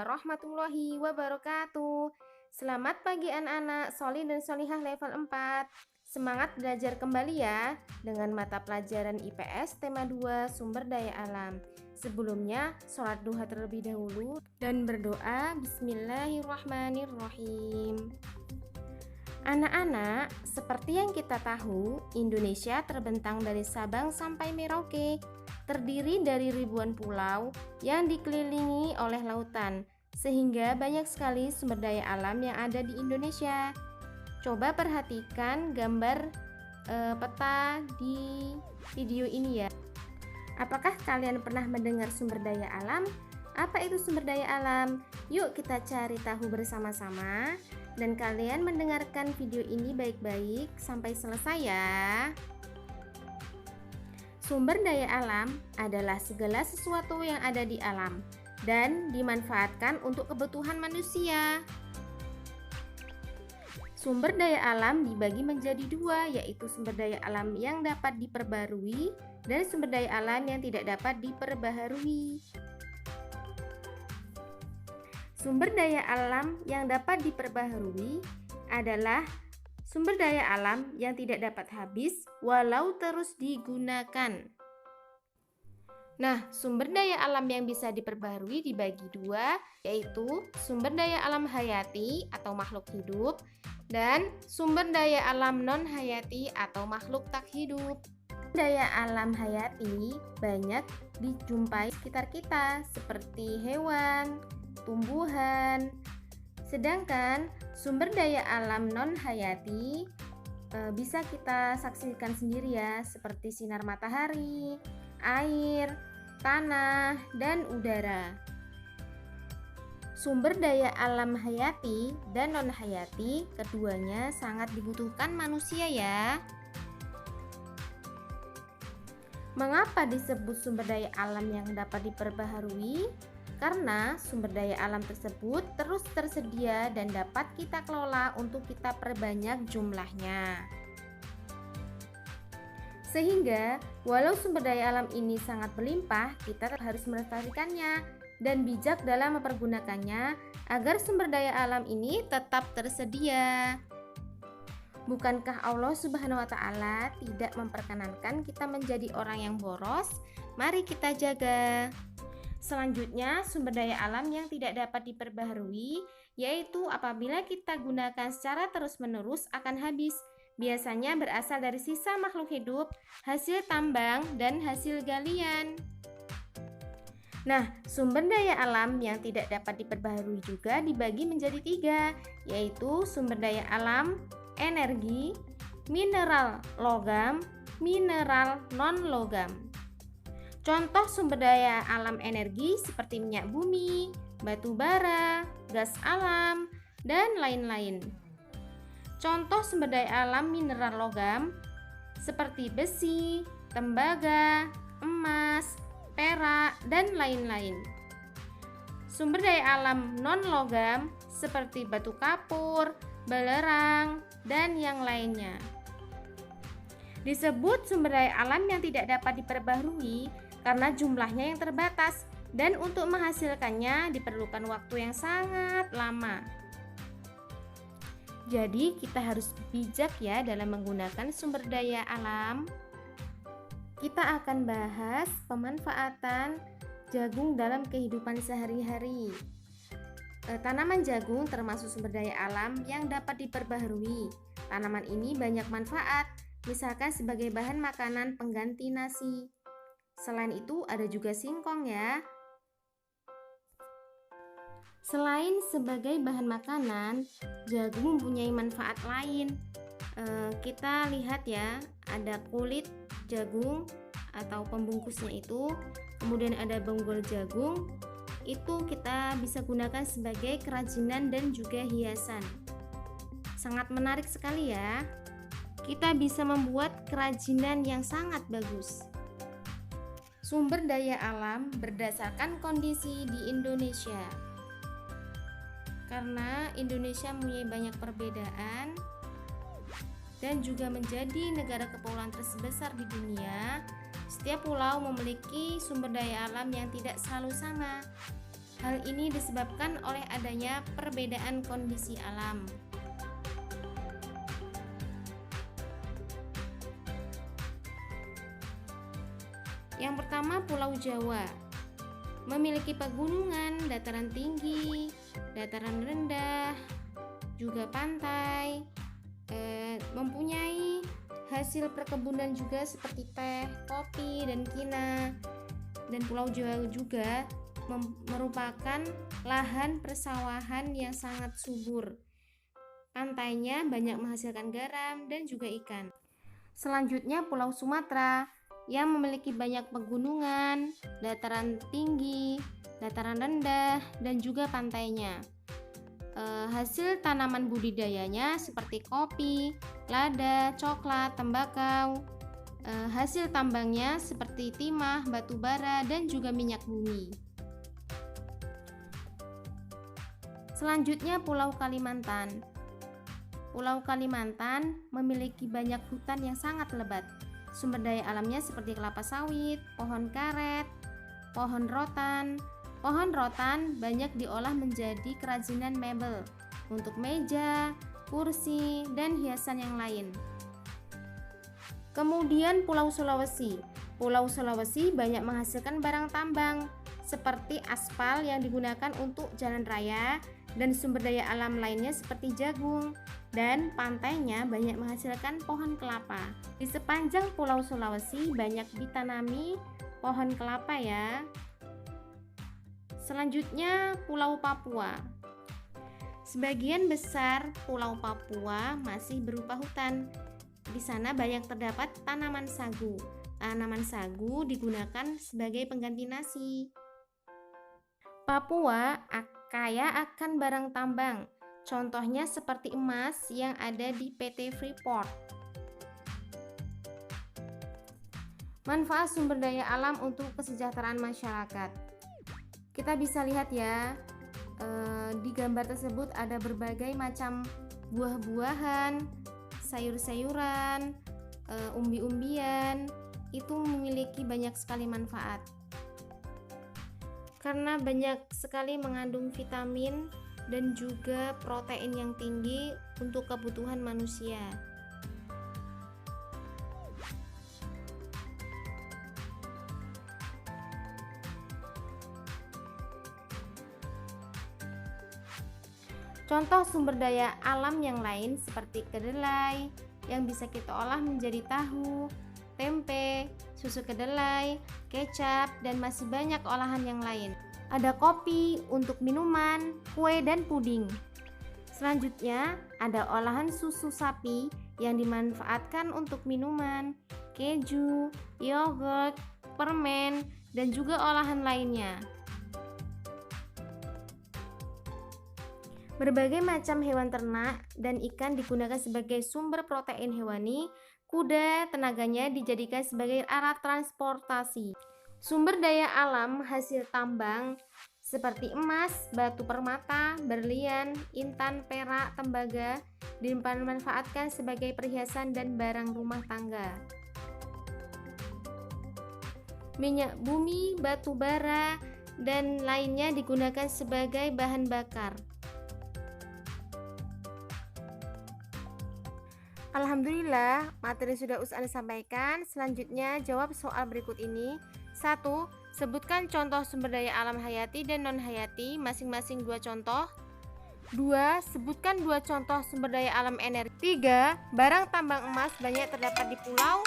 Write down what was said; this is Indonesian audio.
warahmatullahi wabarakatuh. Selamat pagi anak-anak Sholih dan Sholihah level 4. Semangat belajar kembali ya dengan mata pelajaran IPS tema 2 sumber daya alam. Sebelumnya sholat duha terlebih dahulu dan berdoa. Bismillahirrahmanirrahim. Anak-anak, seperti yang kita tahu, Indonesia terbentang dari Sabang sampai Merauke, terdiri dari ribuan pulau yang dikelilingi oleh lautan, sehingga banyak sekali sumber daya alam yang ada di Indonesia. Coba perhatikan gambar peta di video ini ya. Apakah kalian pernah mendengar sumber daya alam? Apa itu sumber daya alam? Yuk kita cari tahu bersama-sama. Dan kalian mendengarkan video ini baik-baik sampai selesai ya. Sumber daya alam adalah segala sesuatu yang ada di alam dan dimanfaatkan untuk kebutuhan manusia. Sumber daya alam dibagi menjadi dua, yaitu sumber daya alam yang dapat diperbarui dan sumber daya alam yang tidak dapat diperbaharui. Sumber daya alam yang dapat diperbaharui adalah sumber daya alam yang tidak dapat habis walau terus digunakan. Nah, sumber daya alam yang bisa diperbaharui dibagi dua, yaitu sumber daya alam hayati atau makhluk hidup dan sumber daya alam non-hayati atau makhluk tak hidup. Daya alam hayati banyak dijumpai sekitar kita seperti hewan, tumbuhan. Sedangkan sumber daya alam non-hayati bisa kita saksikan sendiri ya, seperti sinar matahari, air, tanah, dan udara. Sumber daya alam hayati dan non-hayati keduanya sangat dibutuhkan manusia ya. Mengapa disebut sumber daya alam yang dapat diperbaharui? Karena sumber daya alam tersebut terus tersedia dan dapat kita kelola untuk kita perbanyak jumlahnya. Sehingga walau sumber daya alam ini sangat berlimpah, kita harus melestarikannya dan bijak dalam mempergunakannya agar sumber daya alam ini tetap tersedia. Bukankah Allah Subhanahu wa Ta'ala tidak memperkenankan kita menjadi orang yang boros? Mari kita jaga. Selanjutnya, sumber daya alam yang tidak dapat diperbaharui, yaitu apabila kita gunakan secara terus-menerus akan habis. Biasanya berasal dari sisa makhluk hidup, hasil tambang, dan hasil galian. Nah, sumber daya alam yang tidak dapat diperbaharui juga dibagi menjadi tiga, yaitu sumber daya alam, energi, mineral logam, mineral non-logam. Contoh sumber daya alam energi seperti minyak bumi, batu bara, gas alam, dan lain-lain. Contoh sumber daya alam mineral logam seperti besi, tembaga, emas, perak, dan lain-lain. Sumber daya alam non-logam seperti batu kapur, belerang, dan yang lainnya. Disebut sumber daya alam yang tidak dapat diperbaharui karena jumlahnya yang terbatas dan untuk menghasilkannya diperlukan waktu yang sangat lama. Jadi kita harus bijak ya dalam menggunakan sumber daya alam. Kita akan bahas pemanfaatan jagung dalam kehidupan sehari-hari. Tanaman jagung termasuk sumber daya alam yang dapat diperbaharui. Tanaman ini banyak manfaat, misalkan sebagai bahan makanan pengganti nasi. Selain itu ada juga singkong ya. Selain sebagai bahan makanan, jagung mempunyai manfaat lain. Kita lihat ya, ada kulit jagung atau pembungkusnya itu, kemudian ada bonggol jagung. Itu kita bisa gunakan sebagai kerajinan dan juga hiasan. Sangat menarik sekali ya. Kita bisa membuat kerajinan yang sangat bagus. Sumber daya alam berdasarkan kondisi di Indonesia. Karena Indonesia mempunyai banyak perbedaan dan juga menjadi negara kepulauan terbesar di dunia, setiap pulau memiliki sumber daya alam yang tidak selalu sama. Hal ini disebabkan oleh adanya perbedaan kondisi alam. Yang pertama, Pulau Jawa memiliki pegunungan, dataran tinggi, dataran rendah, juga pantai, mempunyai hasil perkebunan juga seperti teh, kopi, dan kina. Dan Pulau Jawa juga merupakan lahan persawahan yang sangat subur. Pantainya banyak menghasilkan garam dan juga ikan. Selanjutnya Pulau Sumatera yang memiliki banyak pegunungan, dataran tinggi, dataran rendah, dan juga pantainya. Hasil tanaman budidayanya seperti kopi, lada, coklat, tembakau. Hasil tambangnya seperti timah, batu bara, dan juga minyak bumi. Selanjutnya Pulau Kalimantan. Pulau Kalimantan memiliki banyak hutan yang sangat lebat. Sumber daya alamnya seperti kelapa sawit, pohon karet, pohon rotan. Pohon rotan banyak diolah menjadi kerajinan mebel untuk meja, kursi, dan hiasan yang lain. Kemudian Pulau Sulawesi. Pulau Sulawesi banyak menghasilkan barang tambang seperti aspal yang digunakan untuk jalan raya dan sumber daya alam lainnya seperti jagung, dan pantainya banyak menghasilkan pohon kelapa. Di sepanjang Pulau Sulawesi banyak ditanami pohon kelapa ya. Selanjutnya Pulau Papua. Sebagian besar Pulau Papua masih berupa hutan. Di sana banyak terdapat tanaman sagu. Tanaman sagu digunakan sebagai pengganti nasi. Papua kaya akan barang tambang. Contohnya seperti emas yang ada di PT Freeport. Manfaat sumber daya alam untuk kesejahteraan masyarakat. Kita bisa lihat ya, di gambar tersebut ada berbagai macam buah-buahan, sayur-sayuran, umbi-umbian. Itu memiliki banyak sekali manfaat. Karena banyak sekali mengandung vitamin dan juga protein yang tinggi untuk kebutuhan manusia. Contoh sumber daya alam yang lain seperti kedelai yang bisa kita olah menjadi tahu, tempe, susu kedelai, kecap, dan masih banyak olahan yang lain. Ada kopi untuk minuman, kue, dan puding. Selanjutnya, ada olahan susu sapi yang dimanfaatkan untuk minuman, keju, yogurt, permen, dan juga olahan lainnya. Berbagai macam hewan ternak dan ikan digunakan sebagai sumber protein hewani. Kuda tenaganya dijadikan sebagai alat transportasi. Sumber daya alam hasil tambang seperti emas, batu permata, berlian, intan, perak, tembaga dimanfaatkan sebagai perhiasan dan barang rumah tangga. Minyak bumi, batu bara, dan lainnya digunakan sebagai bahan bakar. Alhamdulillah, materi sudah Ustaz sampaikan. Selanjutnya jawab soal berikut ini. 1. Sebutkan contoh sumber daya alam hayati dan non hayati, masing-masing 2 contoh. 2. Sebutkan 2 contoh sumber daya alam energi. 3. Barang tambang emas banyak terdapat di pulau.